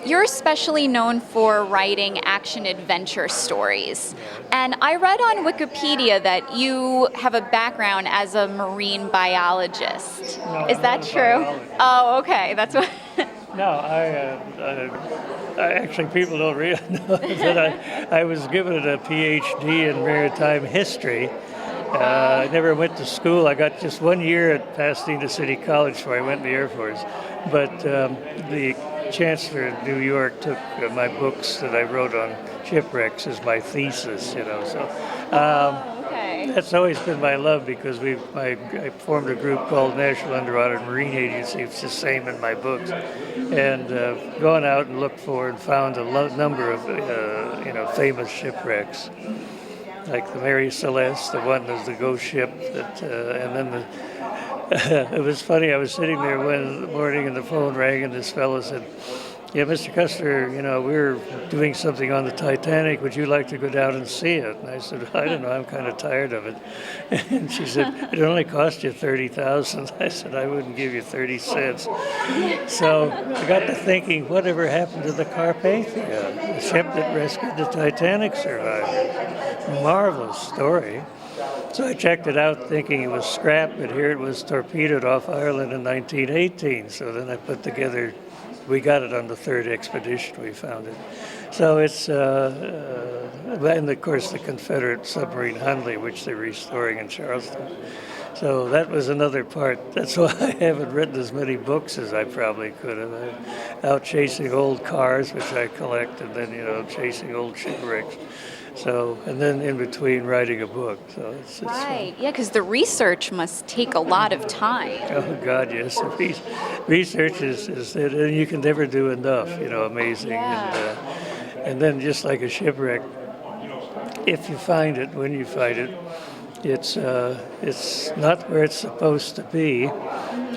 you're especially known for writing action-adventure stories. And I read on Wikipedia that you have a background as a marine biologist. No, Is I'm that not a true? biologist. Oh, okay. That's what. No, I actually people don't really know that I was given a PhD in maritime history. I never went to school. I got just 1 year at Pasadena City College before I went in the Air Force. But the chancellor in New York took my books that I wrote on shipwrecks as my thesis, So Okay. that's always been my love because I formed a group called National Underwater Marine Agency. It's the same in my books, and gone out and looked for and found a number of famous shipwrecks, like the Mary Celeste, the one that's the ghost ship, and then it was funny. I was sitting there one morning and the phone rang, and this fellow said, "Yeah, Mr. Cussler, we're doing something on the Titanic. Would you like to go down and see it?" And I said, "I don't know. I'm kind of tired of it." And she said, "It only cost you $30,000." I said, "I wouldn't give you 30 cents." So I got to thinking, whatever happened to the Carpathia, the ship that rescued the Titanic survivors? Marvelous story. So I checked it out thinking it was scrap, but here it was torpedoed off Ireland in 1918. So then I put together, we got it on the third expedition, we found it. So it's, and of course the Confederate submarine Hundley, which they're restoring in Charleston. So that was another part. That's why I haven't written as many books as I probably could have. I'm out chasing old cars, which I collect, and then, chasing old shipwrecks. So, and then in between writing a book. So it's Right. Yeah, because the research must take a lot of time. Oh God, yes. Research is and you can never do enough. Amazing. Yeah. And then just like a shipwreck, if you find it, when you find it, it's not where it's supposed to be.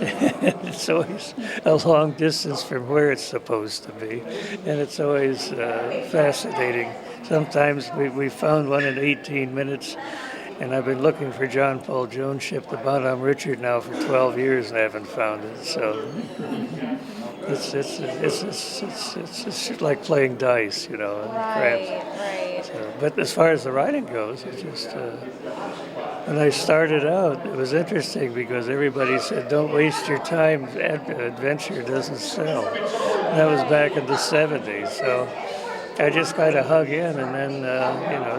It's always a long distance from where it's supposed to be, and it's always fascinating. Sometimes we found one in 18 minutes, and I've been looking for John Paul Jones' ship, the Bonhomme Richard, now for 12 years, and I haven't found it. So it's like playing dice, and craps. Right. So, but as far as the writing goes, it's just when I started out, it was interesting because everybody said, "Don't waste your time. Adventure doesn't sell." And that was back in the 70s. So I just kind of hung in, and then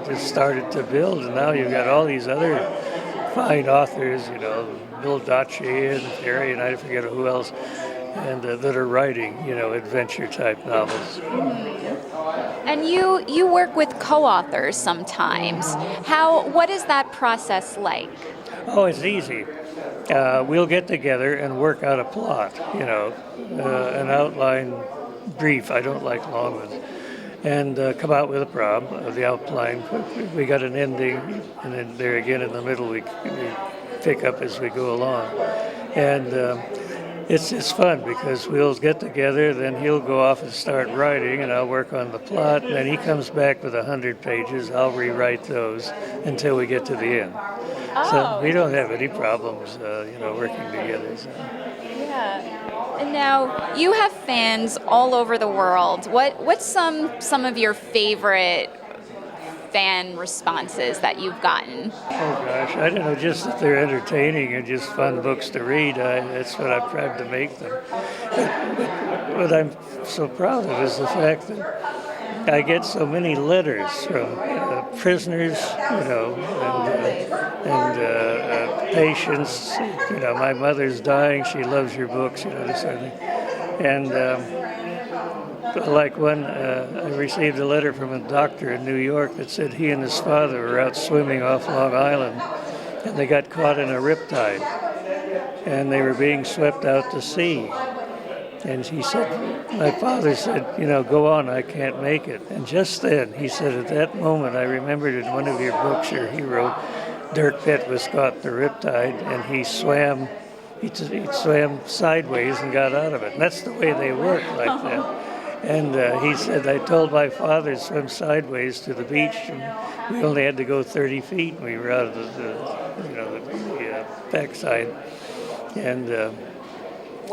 just started to build. And now you've got all these other fine authors, Bill Dotche and Harry, and I forget who else, and that are writing, adventure type novels. And you work with co-authors sometimes. What is that process like? Oh, it's easy. We'll get together and work out a plot, an outline brief. I don't like long ones. And come out with a problem, the outline. We got an ending, and then there again in the middle we pick up as we go along. And it's fun because we'll get together, then he'll go off and start writing, and I'll work on the plot, and then he comes back with 100 pages. I'll rewrite those until we get to the end. Oh. So we don't have any problems, working together. So. Yeah. And now you have fans all over the world. What's some of your favorite fan responses that you've gotten? Oh gosh, I don't know, just that they're entertaining and just fun books to read. That's what I've tried to make them. But what I'm so proud of is the fact that I get so many letters from prisoners, and patients. My mother's dying. She loves your books, this sort of thing. And like one, I received a letter from a doctor in New York that said he and his father were out swimming off Long Island, and they got caught in a riptide, and they were being swept out to sea. And he said, my father said, go on, I can't make it. And just then, he said, at that moment, I remembered in one of your books he wrote, Dirk Pitt was caught in the riptide, and he swam sideways and got out of it. And that's the way they work like that. And he said, I told my father to swim sideways to the beach, and we only had to go 30 feet, and we were out of the backside. And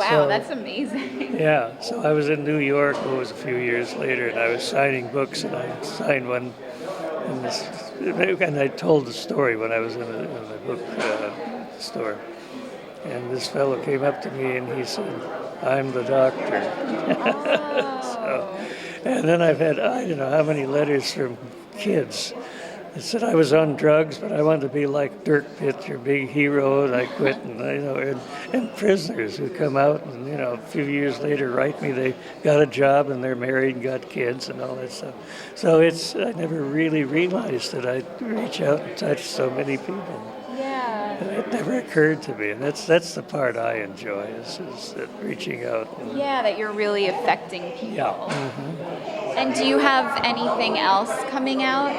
wow, that's amazing. Yeah, so I was in New York, it was a few years later, and I was signing books, and I signed one in this, and I told the story when I was in the book store. And this fellow came up to me and he said, "I'm the doctor." So, Oh. and then I've had, I don't know how many letters from kids that said I was on drugs, but I wanted to be like Dirk Pitt, your big hero, and I quit. And prisoners who come out and, a few years later write me they got a job and they're married and got kids and all that stuff. So I never really realized that I'd reach out and touch so many people. Yeah. It never occurred to me, and that's the part I enjoy is that reaching out. Yeah, that you're really affecting people. Yeah. Mm-hmm. And do you have anything else coming out,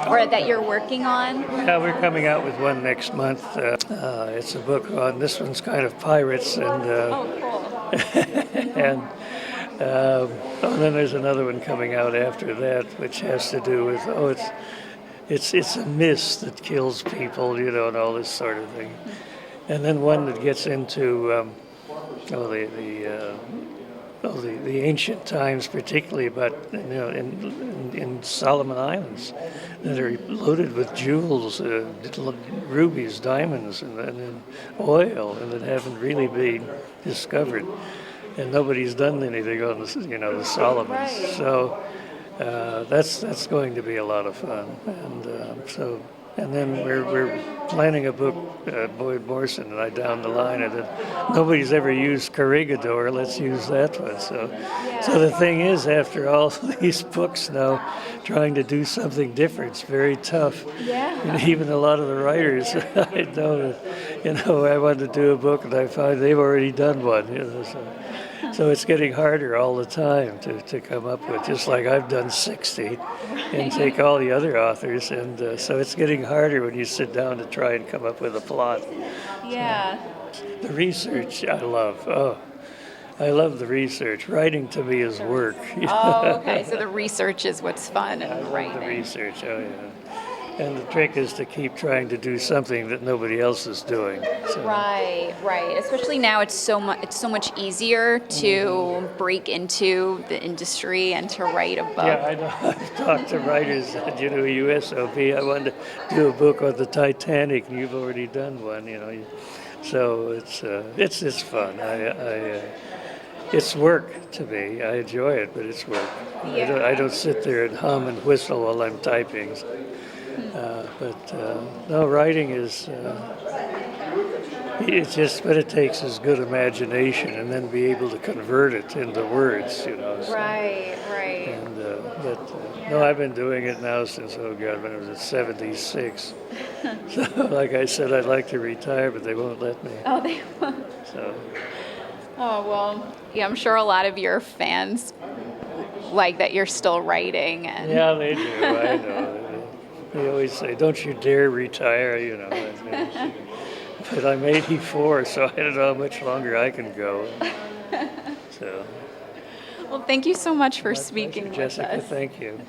or that you're working on? Yeah, we're coming out with one next month. It's a book on, this one's kind of pirates, and Oh, cool. and then there's another one coming out after that, which has to do with it's a mist that kills people, and all this sort of thing. And then one that gets into the ancient times, particularly about in Solomon Islands that are loaded with jewels, rubies, diamonds, and oil, and that haven't really been discovered, and nobody's done anything on the Solomons. Right. So that's going to be a lot of fun, and then we're planning a book, Boyd Morrison and I down the line, and nobody's ever used Corregidor. Let's use that one. So the thing is, after all these books now, trying to do something different is very tough. Yeah. And even a lot of the writers, I know that, I wanted to do a book, and I find they've already done one. So it's getting harder all the time to come up with, just like I've done 60 and take all the other authors. And so it's getting harder when you sit down to try and come up with a plot. Yeah. So, the research I love. Oh, I love the research. Writing to me is work. Oh, okay. So the research is what's fun and I love writing. the research, oh yeah. And the trick is to keep trying to do something that nobody else is doing. So. Right. Especially now, it's so much easier to break into the industry and to write a book. Yeah, I know. I've talked to writers at USOP. I wanted to do a book on the Titanic, and you've already done one. So it's fun. It's work to me. I enjoy it, but it's work. Yeah. I don't sit there and hum and whistle while I'm typing. No, writing is, but it takes as good imagination and then be able to convert it into words, So. Right. And, no, I've been doing it now since, when I was at 76. So, like I said, I'd like to retire, but they won't let me. Oh, they won't. So. Oh, well, yeah, I'm sure a lot of your fans like that you're still writing. And Yeah, they do, I know. They always say, "Don't you dare retire," But I'm 84, so I don't know how much longer I can go. So. Well, thank you so much for My speaking pleasure, with Jessica, us. thank you.